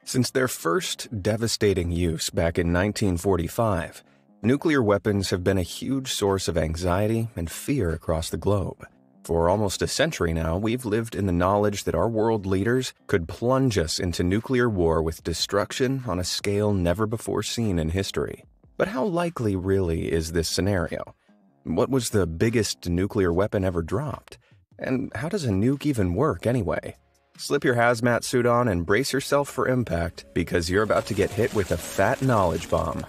Since their first devastating use back in 1945, nuclear weapons have been a huge source of anxiety and fear across the globe. For almost a century now, we've lived in the knowledge that our world leaders could plunge us into nuclear war with destruction on a scale never before seen in history. But how likely really is this scenario? What was the biggest nuclear weapon ever dropped? And how does a nuke even work anyway? Slip your hazmat suit on and brace yourself for impact, because you're about to get hit with a fat knowledge bomb.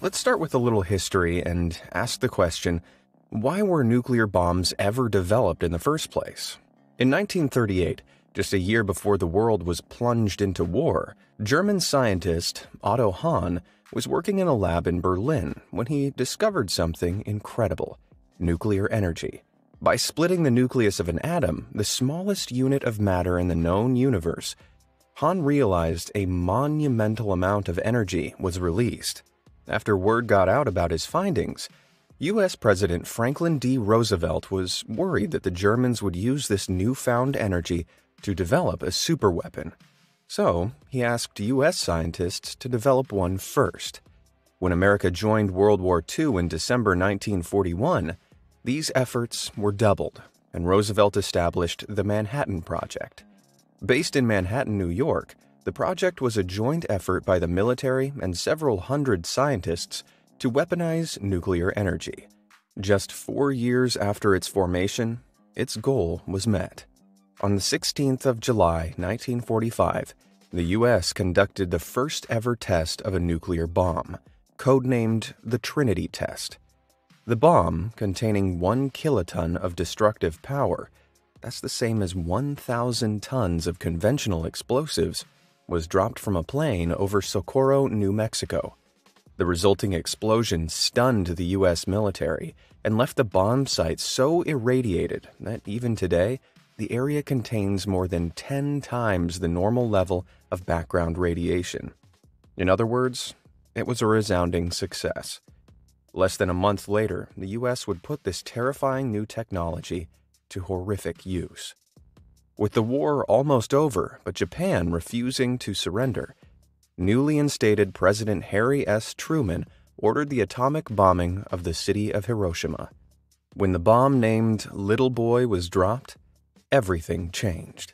Let's start with a little history and ask the question, why were nuclear bombs ever developed in the first place? In 1938, just a year before the world was plunged into war, German scientist Otto Hahn was working in a lab in Berlin when he discovered something incredible: nuclear energy. By splitting the nucleus of an atom, the smallest unit of matter in the known universe, Hahn realized a monumental amount of energy was released. After word got out about his findings, U.S. President Franklin D. Roosevelt was worried that the Germans would use this newfound energy to develop a superweapon. So, he asked U.S. scientists to develop one first. When America joined World War II in December 1941, these efforts were doubled, and Roosevelt established the Manhattan Project. Based in Manhattan, New York, the project was a joint effort by the military and several hundred scientists to weaponize nuclear energy. Just 4 years after its formation, its goal was met. On the 16th of July, 1945, the U.S. conducted the first ever test of a nuclear bomb, codenamed the Trinity Test. The bomb, containing 1 kiloton of destructive power, that's the same as 1,000 tons of conventional explosives, was dropped from a plane over Socorro, New Mexico. The resulting explosion stunned the U.S. military and left the bomb site so irradiated that even today, the area contains more than 10 times the normal level of background radiation. In other words, it was a resounding success. Less than a month later, the U.S. would put this terrifying new technology to horrific use. With the war almost over, but Japan refusing to surrender, newly instated President Harry S. Truman ordered the atomic bombing of the city of Hiroshima. When the bomb named Little Boy was dropped, everything changed.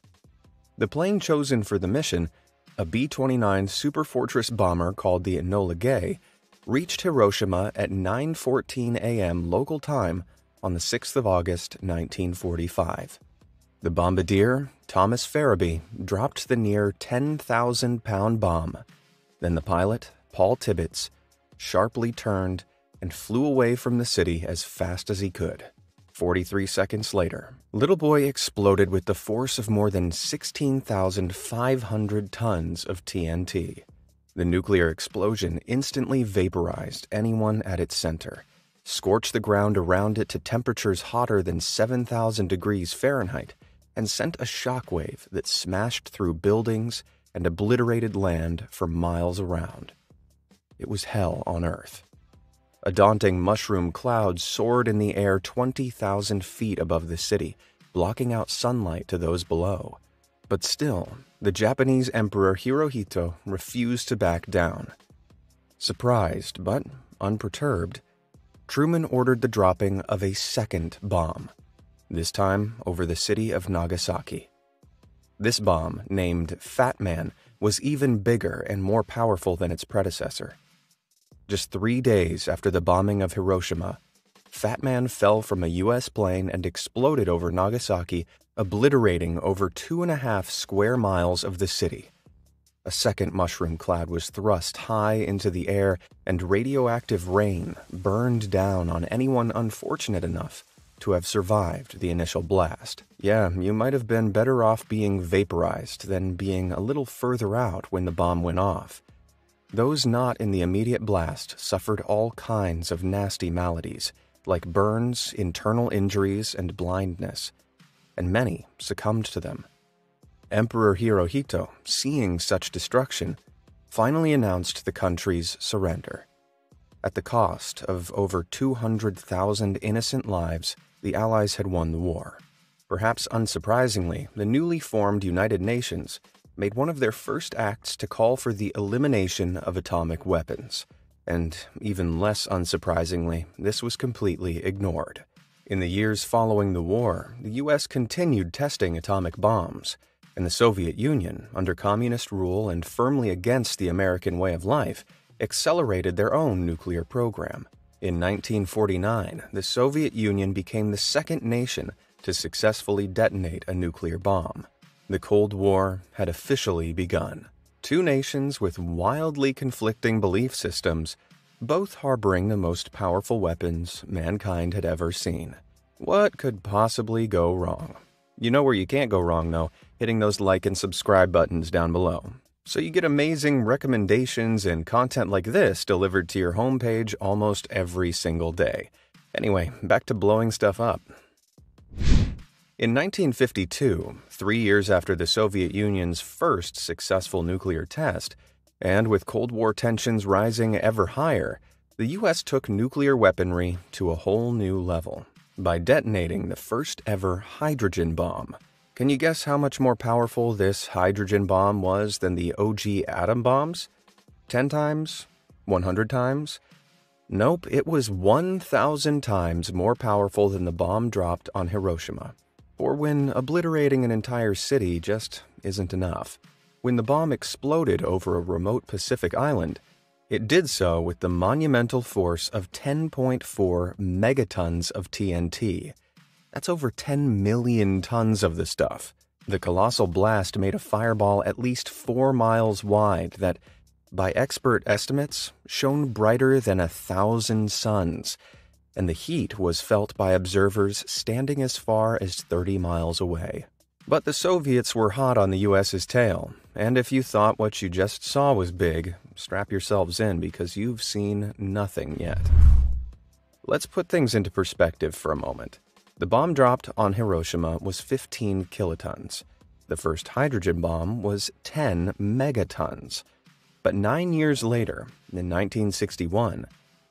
The plane chosen for the mission, a B-29 Superfortress bomber called the Enola Gay, reached Hiroshima at 9:14 a.m. local time on the 6th of August, 1945. The bombardier, Thomas Farabee, dropped the near 10,000-pound bomb. Then the pilot, Paul Tibbets, sharply turned and flew away from the city as fast as he could. 43 seconds later, Little Boy exploded with the force of more than 16,500 tons of TNT. The nuclear explosion instantly vaporized anyone at its center, scorched the ground around it to temperatures hotter than 7,000 degrees Fahrenheit, and sent a shockwave that smashed through buildings and obliterated land for miles around. It was hell on Earth. A daunting mushroom cloud soared in the air 20,000 feet above the city, blocking out sunlight to those below. But still, the Japanese Emperor Hirohito refused to back down. Surprised but unperturbed, Truman ordered the dropping of a second bomb, this time over the city of Nagasaki. This bomb, named Fat Man, was even bigger and more powerful than its predecessor. Just 3 days after the bombing of Hiroshima, Fat Man fell from a U.S. plane and exploded over Nagasaki, obliterating over 2.5 square miles of the city. A second mushroom cloud was thrust high into the air, and radioactive rain burned down on anyone unfortunate enough to have survived the initial blast. Yeah, you might have been better off being vaporized than being a little further out when the bomb went off. Those not in the immediate blast suffered all kinds of nasty maladies, like burns, internal injuries, and blindness, and many succumbed to them. Emperor Hirohito, seeing such destruction, finally announced the country's surrender. At the cost of over 200,000 innocent lives, the Allies had won the war. Perhaps unsurprisingly, the newly formed United Nations made one of their first acts to call for the elimination of atomic weapons. And even less unsurprisingly, this was completely ignored. In the years following the war, the U.S. continued testing atomic bombs, and the Soviet Union, under communist rule and firmly against the American way of life, accelerated their own nuclear program. In 1949, the Soviet Union became the second nation to successfully detonate a nuclear bomb. The Cold War had officially begun. Two nations with wildly conflicting belief systems, both harboring the most powerful weapons mankind had ever seen. What could possibly go wrong? You know where you can't go wrong, though, hitting those like and subscribe buttons down below. So you get amazing recommendations and content like this delivered to your homepage almost every single day. Anyway, back to blowing stuff up. In 1952, 3 years after the Soviet Union's first successful nuclear test, and with Cold War tensions rising ever higher, the U.S. took nuclear weaponry to a whole new level by detonating the first ever hydrogen bomb. Can you guess how much more powerful this hydrogen bomb was than the OG atom bombs? 10 times? 100 times? Nope, it was 1,000 times more powerful than the bomb dropped on Hiroshima. Or when obliterating an entire city just isn't enough. When the bomb exploded over a remote Pacific island, it did so with the monumental force of 10.4 megatons of TNT. That's over 10 million tons of the stuff. The colossal blast made a fireball at least 4 miles wide that, by expert estimates, shone brighter than 1,000 suns, and the heat was felt by observers standing as far as 30 miles away. But the Soviets were hot on the US's tail, and if you thought what you just saw was big, strap yourselves in because you've seen nothing yet. Let's put things into perspective for a moment. The bomb dropped on Hiroshima was 15 kilotons. The first hydrogen bomb was 10 megatons. But 9 years later, in 1961,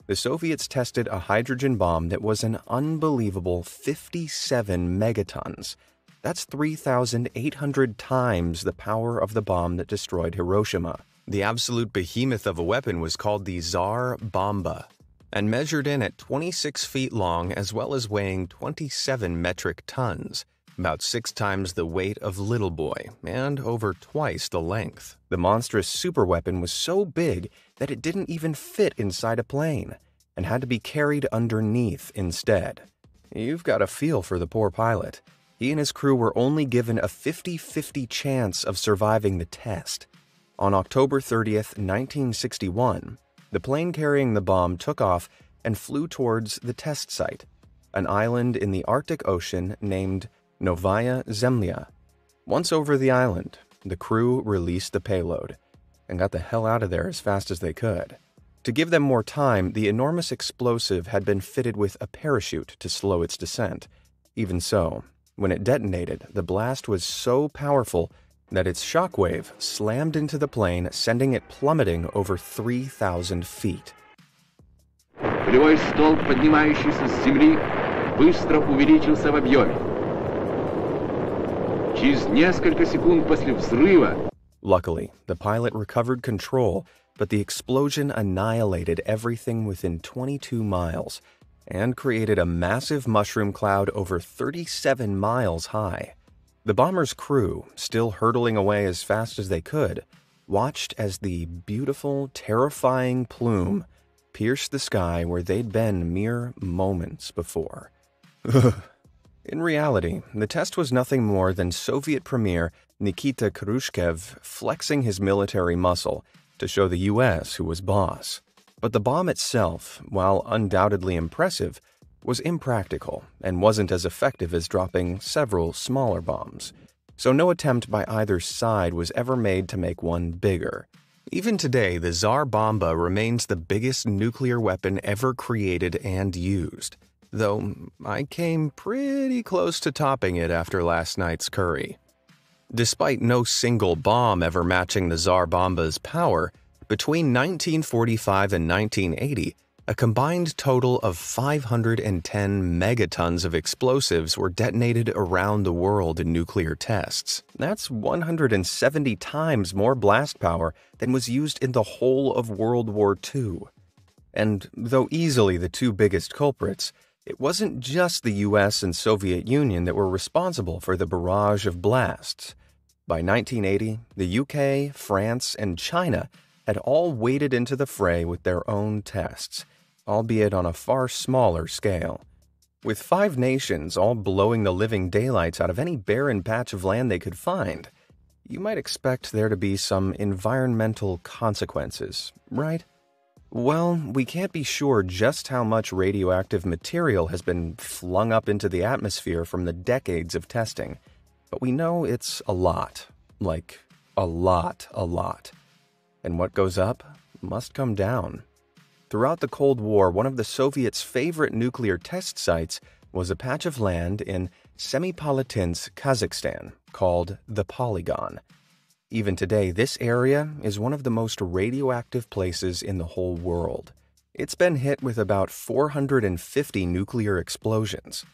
the Soviets tested a hydrogen bomb that was an unbelievable 57 megatons. That's 3,800 times the power of the bomb that destroyed Hiroshima. The absolute behemoth of a weapon was called the Tsar Bomba, and measured in at 26 feet long as well as weighing 27 metric tons, about 6 times the weight of Little Boy, and over twice the length. The monstrous superweapon was so big that it didn't even fit inside a plane, and had to be carried underneath instead. You've got a feel for the poor pilot. He and his crew were only given a 50-50 chance of surviving the test. On October 30th, 1961, the plane carrying the bomb took off and flew towards the test site, an island in the Arctic Ocean named Novaya Zemlya. Once over the island, the crew released the payload and got the hell out of there as fast as they could. To give them more time, the enormous explosive had been fitted with a parachute to slow its descent. Even so, when it detonated, the blast was so powerful that its shockwave slammed into the plane, sending it plummeting over 3,000 feet. Пулевой столб, поднимающийся с земли, быстро увеличился в объеме. Через несколько секунд после взрыва. Luckily, the pilot recovered control, but the explosion annihilated everything within 22 miles and created a massive mushroom cloud over 37 miles high. The bomber's crew, still hurtling away as fast as they could, watched as the beautiful, terrifying plume pierced the sky where they'd been mere moments before. In reality, the test was nothing more than Soviet Premier Nikita Khrushchev flexing his military muscle to show the U.S. who was boss. But the bomb itself, while undoubtedly impressive, was impractical and wasn't as effective as dropping several smaller bombs. So no attempt by either side was ever made to make one bigger. Even today, the Tsar Bomba remains the biggest nuclear weapon ever created and used, though I came pretty close to topping it after last night's curry. Despite no single bomb ever matching the Tsar Bomba's power, between 1945 and 1980, A combined total of 510 megatons of explosives were detonated around the world in nuclear tests. That's 170 times more blast power than was used in the whole of World War II. And though easily the two biggest culprits, it wasn't just the US and Soviet Union that were responsible for the barrage of blasts. By 1980, the UK, France, and China had all waded into the fray with their own tests, albeit on a far smaller scale. With 5 nations all blowing the living daylights out of any barren patch of land they could find, you might expect there to be some environmental consequences, right? Well, we can't be sure just how much radioactive material has been flung up into the atmosphere from the decades of testing, but we know it's a lot. Like, a lot. And what goes up must come down. Throughout the Cold War, one of the Soviets' favorite nuclear test sites was a patch of land in Semipalatinsk, Kazakhstan, called the Polygon. Even today, this area is one of the most radioactive places in the whole world. It's been hit with about 450 nuclear explosions,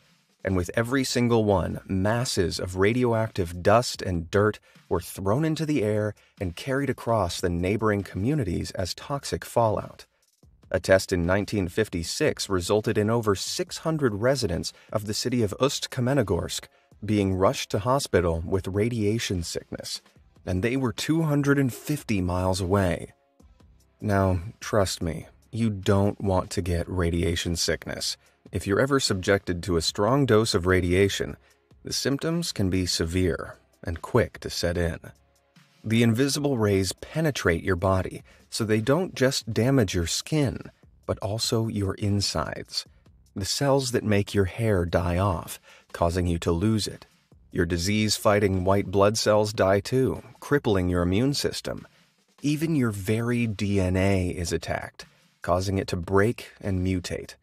and with every single one, masses of radioactive dust and dirt were thrown into the air and carried across the neighboring communities as toxic fallout. A test in 1956 resulted in over 600 residents of the city of Ust-Kamenogorsk being rushed to hospital with radiation sickness, and they were 250 miles away. Now, trust me, you don't want to get radiation sickness. If you're ever subjected to a strong dose of radiation, the symptoms can be severe and quick to set in. The invisible rays penetrate your body, so they don't just damage your skin, but also your insides. The cells that make your hair die off, causing you to lose it. Your disease-fighting white blood cells die too, crippling your immune system. Even your very DNA is attacked, causing it to break and mutate.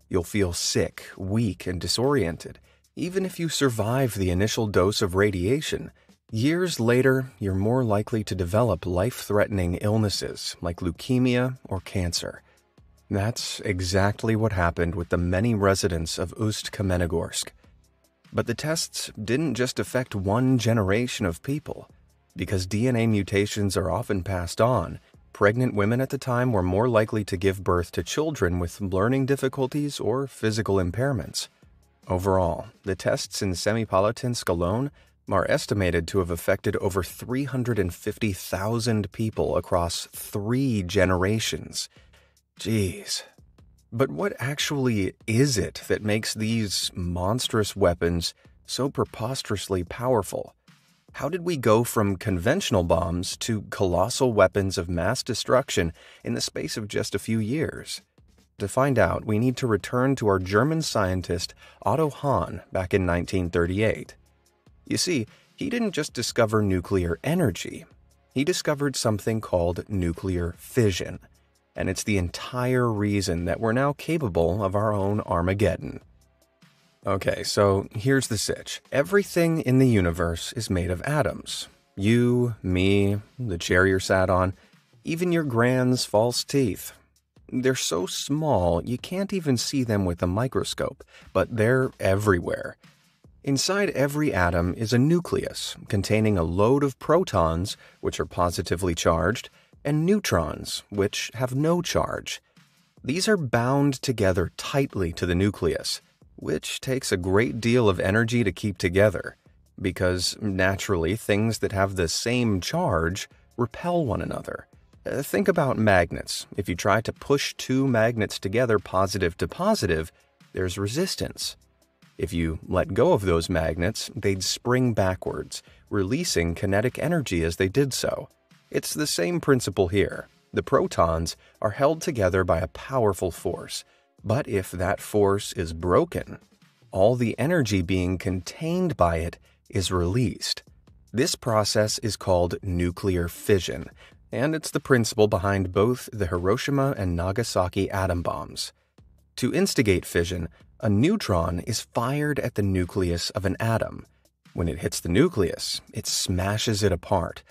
You'll feel sick, weak, and disoriented, even if you survive the initial dose of radiation. Years later, you're more likely to develop life-threatening illnesses like leukemia or cancer. That's exactly what happened with the many residents of Ust-Kamenogorsk. But the tests didn't just affect one generation of people. Because DNA mutations are often passed on, pregnant women at the time were more likely to give birth to children with learning difficulties or physical impairments. Overall, the tests in Semipalatinsk alone are estimated to have affected over 350,000 people across 3 generations. Jeez. But what actually is it that makes these monstrous weapons so preposterously powerful? How did we go from conventional bombs to colossal weapons of mass destruction in the space of just a few years? To find out, we need to return to our German scientist Otto Hahn back in 1938. You see, he didn't just discover nuclear energy. He discovered something called nuclear fission. And it's the entire reason that we're now capable of our own Armageddon. Okay, so here's the sitch. Everything in the universe is made of atoms. You, me, the chair you're sat on, even your grand's false teeth. They're so small you can't even see them with a microscope, but they're everywhere. Inside every atom is a nucleus containing a load of protons, which are positively charged, and neutrons, which have no charge. These are bound together tightly to the nucleus, which takes a great deal of energy to keep together, because naturally things that have the same charge repel one another. Think about magnets. If you try to push 2 magnets together positive to positive, there's resistance. If you let go of those magnets, they'd spring backwards, releasing kinetic energy as they did so. It's the same principle here. The protons are held together by a powerful force, but if that force is broken, all the energy being contained by it is released. This process is called nuclear fission, and it's the principle behind both the Hiroshima and Nagasaki atom bombs. To instigate fission, a neutron is fired at the nucleus of an atom. When it hits the nucleus, it smashes it apart,